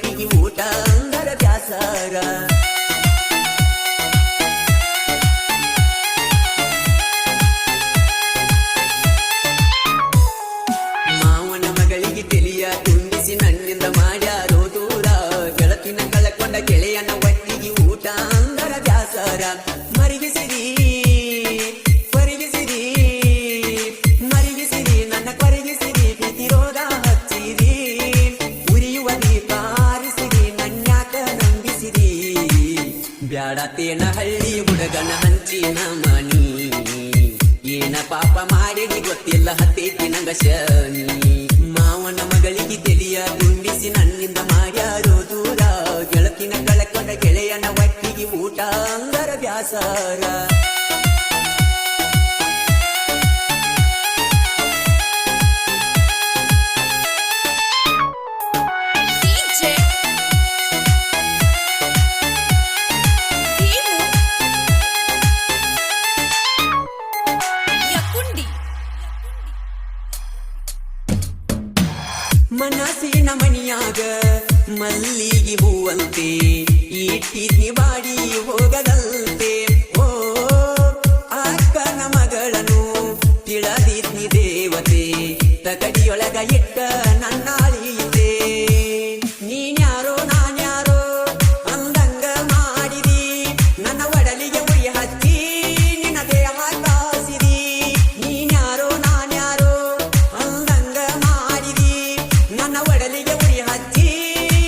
ಒಟ್ಟಿಗೆ ಊಟ ಅಂದರ ಬ್ಯಾಸರ ಮಾವನ ಮಗಳಿಗೆ ತಿಳಿಯ ತುಂಬಿಸಿ ನನ್ನಿಂದ ಮಾಡ್ಯಾರೋ ದೂರ ಗೆಳತಿನ ಕಳಕೊಂಡ ಗೆಳೆಯನ ಒಟ್ಟಿಗೆ ಊಟ ಅಂದರ ಬ್ಯಾಸರ ಮರಿಗಿಸಿರಿ ನನ್ನ ಕೊರಗಿಸಿರಿ ಪ್ರತಿರೋಧ ಹಚ್ಚಿರಿ ಉರಿಯುವ ದೀಪ ಆರಿಸಿರಿ ನನ್ಯಾಕ ನಂಬಿಸಿರಿ ಬ್ಯಾಡತೇನ ಹಳ್ಳಿ ಹುಡುಗನ ಹಂಚಿನ ಮನಿ ಏನ ಪಾಪ ಮಾಡಿರಿ ಗೊತ್ತಿಲ್ಲ ಹತ್ತೈತಿ ನಂಗ ಶನಿ ಮಾವನ ಮಗಳಿಗೆ ತಿಳಿಯ ತುಂಬಿಸಿ ನನ್ನಿಂದ ಮಾಡ್ಯಾರೋ ದೂರ ಗೆಳತಿನ ಕಳಕೊಂಡ ಗೆಳೆಯನ ಒಟ್ಟಿಗೆ ಊಟ ಅಂದರ ಬ್ಯಾಸರ ಮನಸ್ಸಿನ ಮನಿಯಾಗ ಮಲ್ಲಿಗೆ ಹೂವಂತೆ ಇಟ್ಟಿದ್ನಿ ಬಾಡಿ ಹೋಗದಂತೆ ಓ ಅಕ್ಕನ ಮಗಳನ್ನು ತಿಳದಿದ್ನಿ ದೇವತೆ ತಗಡಿಯೊಳಗ ಇಟ್ಟ ನನ್ನ ಅಳಿಯಿತೆ ನೀನ್ಯಾರೋ ನಾನ್ಯಾರೋ ಅಂದಂಗ ಮಾಡಿದಿ ನನ್ನ ಒಡಲಿಗೆ ಉರಿ ಹಚ್ಚಿ ನಿನ್ನ ದೇಹ ಕಾಸಿರಿ ನೀನ್ಯಾರೋ ನಾನ್ಯಾರೋ ಅಂದಂಗ ಮಾಡಿದಿ ನನ್ನ ಒಡಲಿಗೆ ಉರಿ ಹಚ್ಚಿ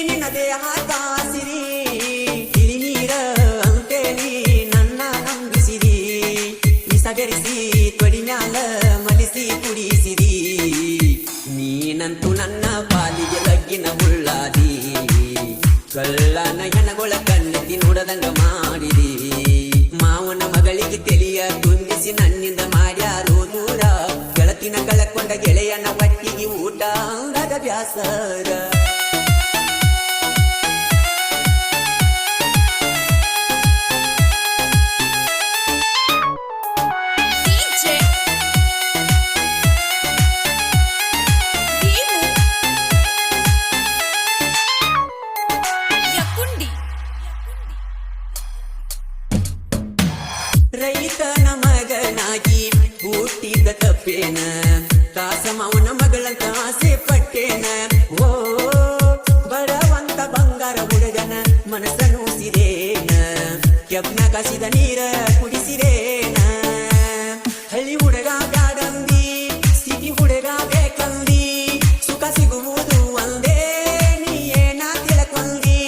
ನಿನ್ನ ದೇಹ ಕಾಸಿರಿ ತಿಳಿ ನೀರ ಅಂತೇಳಿ ನನ್ನ ನಂಬಿಸಿರಿ ಇಸಬೆರಿಸಿ ತೊಡಿಮ್ಯಾಲ ಮಲಿಸಿ ಕುಡಿಸಿರಿ ನೀನಂತೂ ನನ್ನ ಪಾಲಿಗೆ ಲಗ್ಗಿನ ಮುಳ್ಳಾದಿ ಕಳ್ಳನ ಹೆಣಗೊಳ ಕಣ್ಣೆತ್ತಿ ನೋಡದಂಗ ಮಾಡಿದಿ ಮಾವನ ಮಗಳಿಗೆ ತಿಳಿಯ ತುಂಬಿಸಿ ನನ್ನಿಂದ ಮಾಡ್ಯಾರೋ ದೂರ ಗೆಳತಿನ ಕಳಕೊಂಡ ಗೆಳೆಯನ ಒಟ್ಟಿಗೆ ಊಟ ಅಂಗದ ಬ್ಯಾಸರ ರೈತನ ಮಗನಾಗಿ ಹುಟ್ಟಿದ ತಪ್ಪೇನ ಕಾಸ ಮಾವನ ಮಗಳಂತ ಆಸೆ ಪಟ್ಟೇನ ಓ ಬಡವಂತ ಬಂಗಾರ ಹುಡುಗನ ಮನಸ್ಸನ್ನು ಸಿರೇನ ಕೆಬ್ನ ಕಾಸಿದ ನೀರ ಕುಡಿಸಿರೇನ ಹಳ್ಳಿ ಹುಡುಗ ಬ್ಯಾಡಂದಿ ಸಿಟಿ ಹುಡುಗ ಬೇಕಂದಿ ಸುಖ ಸಿಗುವುದು ಒಂದೇ ನೀ ಏನ ತಿಳಕೊಂದಿ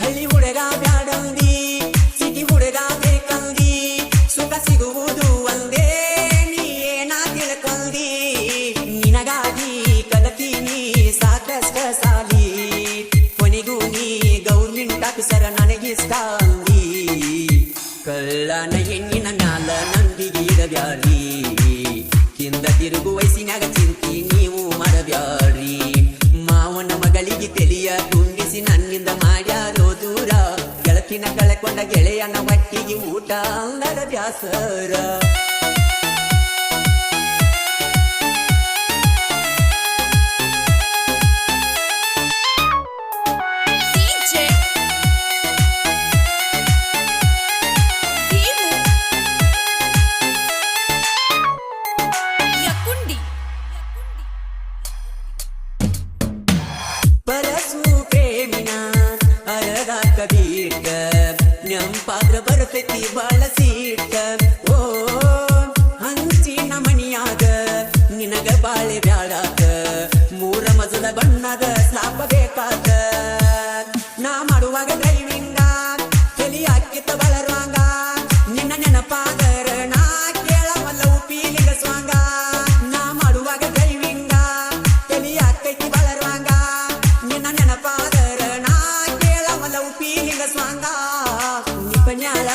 ಹಳ್ಳಿ ಹುಡುಗ ಬ್ಯಾಡಂದಿ ಸಿಟಿ ಹುಡುಗ ಬೇಕಂದಿ ಸುಖ ಸಿಗುವುದು ಒಂದೇ ನೀ ಏನ ತಿಳ್ಕೊಂಡಿ ನಿನಗಾಗಿ ಕಲತೀನಿ ಸಾಕಷ್ಟ ಸಾಲಿ ಕೊನೆಗೂ ನೀ ಗೌರ್ಮೆಂಟ್ ಆಫೀಸರ ನನಗಿಷ್ಟ ಅಂದಿ ಕಳ್ಳನ ಹೆಣ್ಣಿನ ಮ್ಯಾಲ ನಂಬಿಗೆ ಇಡಬ್ಯಾಡ್ರಿ ಹಿಂದ ತಿರುಗು ವಯಸ್ಸಿನಾಗ ಚಿಂತಿ ನೀವು ಮಾಡಬ್ಯಾಡ್ರಿ ಮಾವನ ಮಗಳಿಗೆ ತಿಳಿಯ ತುಂಬಿಸಿ ನನ್ನಿಂದ ಮಾಡ್ಯಾರೋ ದೂರ ಗೆಳತಿನ ಕಳಕೊಂಡ ಗೆಳೆಯನ ಒಟ್ಟಿಗೆ ಊಟ ಅಂದರ ಬ್ಯಾಸರ ಪರಸು ಪ್ರೇಮಿನ ಅರಗಾಕ ಬೀಟ ನೆಂಪಾದ್ರ ಬರ್ತೈತಿ ಬಾಳ ಸೀಟ ಓ ಹಂಚಿನ ಮನಿಯಾಗ ನಿನಗ ಬಾಳೆ ಬ್ಯಾಡಾಕ ಮೂರ ಮಜದ ಬಣ್ಣದ ಸ್ಲಾಪ ಬೇಕಾದ ನಾ ಮಾಡುವಾಗ ಡ್ರೈವಿಂಗ ತಲಿ ಹಾಕಿತ್ತ ಬಳರುವಾಗ ನಿನ್ನ ನೆನಪಾದರ ನಾ ಕೇಳವಲ್ಲವು ಪೀಲಿಂಗ ಸ್ವಾಂಗ ನಾ ಮಾಡುವಾಗ ಡ್ರೈವಿಂಗ ತಲಿ ಹಾಕೈತಿ ಬಳರುವಾಗ ನಿನ್ನ ನೆನಪಾದರ ನಾ ಕೇಳವಲ್ಲವು ಪೀಲಿಂಗ ಸ್ವಾಂಗ ನಿಪನ್ಯಾಳ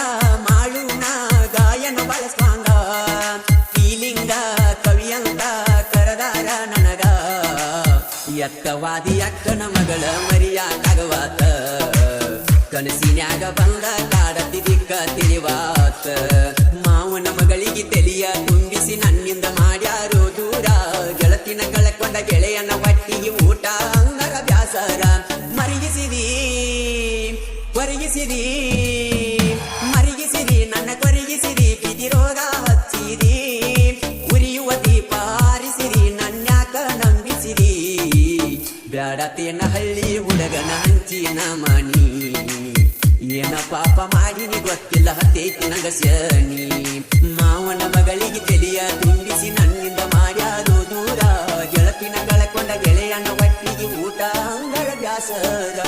ಮಾಳುನ ಗಾಯನ ಬಳಸ್ವಾಂಗ ಪೀಲಿಂಗ ಕವಿಯಂತ ಕರದಾರ ನನಗ ಎತ್ತವಾದಿ ಅಕ್ಕನ ಮಗಳ ಮರಿಯಾಕಾಗವಾತ ಕನಸಿನ್ಯಾಗ ಬಂದ ಕಾಡತಿದಿಕ್ಕ ತಿಳಿವಾತ ಮಾವನ ಮಗಳಿಗೆ ತೆಲಿಯ ತುಂಬಿಸಿ ನನ್ನಿಂದ ಮಾಡ್ಯಾರೋ ದೂರ ಗೆಳತಿನ ಕಳಕೊಂಡ ಗೆಳೆಯನ ಒಟ್ಟಿಗೆ ಊಟ ಅಂಗರ ಬ್ಯಾಸರ ಮರಿಗಿಸಿದಿ ಕೊರಗಿಸಿರಿ ಮರಿಗಿಸಿರಿ ನನ್ನ ಕೊರಗಿಸಿರಿ ಬಿದಿ ರೋಗ ಹಚ್ಚಿರಿ ಉರಿಯುವ ದೀಪ ಆರಿಸಿರಿ ನನ್ಯಾಕ ನಂಬಿಸಿರಿ ಬ್ಯಾಡತೇನ ಹಳ್ಳಿ ಹುಡುಗನ ಹಂಚಿನ ಮಣಿ ಏನ ಪಾಪ ಮಾಡಿನಿ ಗೊತ್ತಿಲ್ಲ ಹತ್ತೈತಿ ನಂಗ ಶನಿ ಮಾವನ ಮಗಳಿಗೆ ತೆಲಿಯ ತುಂಬಿಸಿ ನನ್ನಿಂದ ಮಾಡ್ಯಾದೋ ದೂರ ಗೆಳತಿನ ಕಳಕೊಂಡ ಗೆಳೆಯನ ಒಟ್ಟಿಗೆ ಊಟ ಅಂಗಳ ಬ್ಯಾಸರ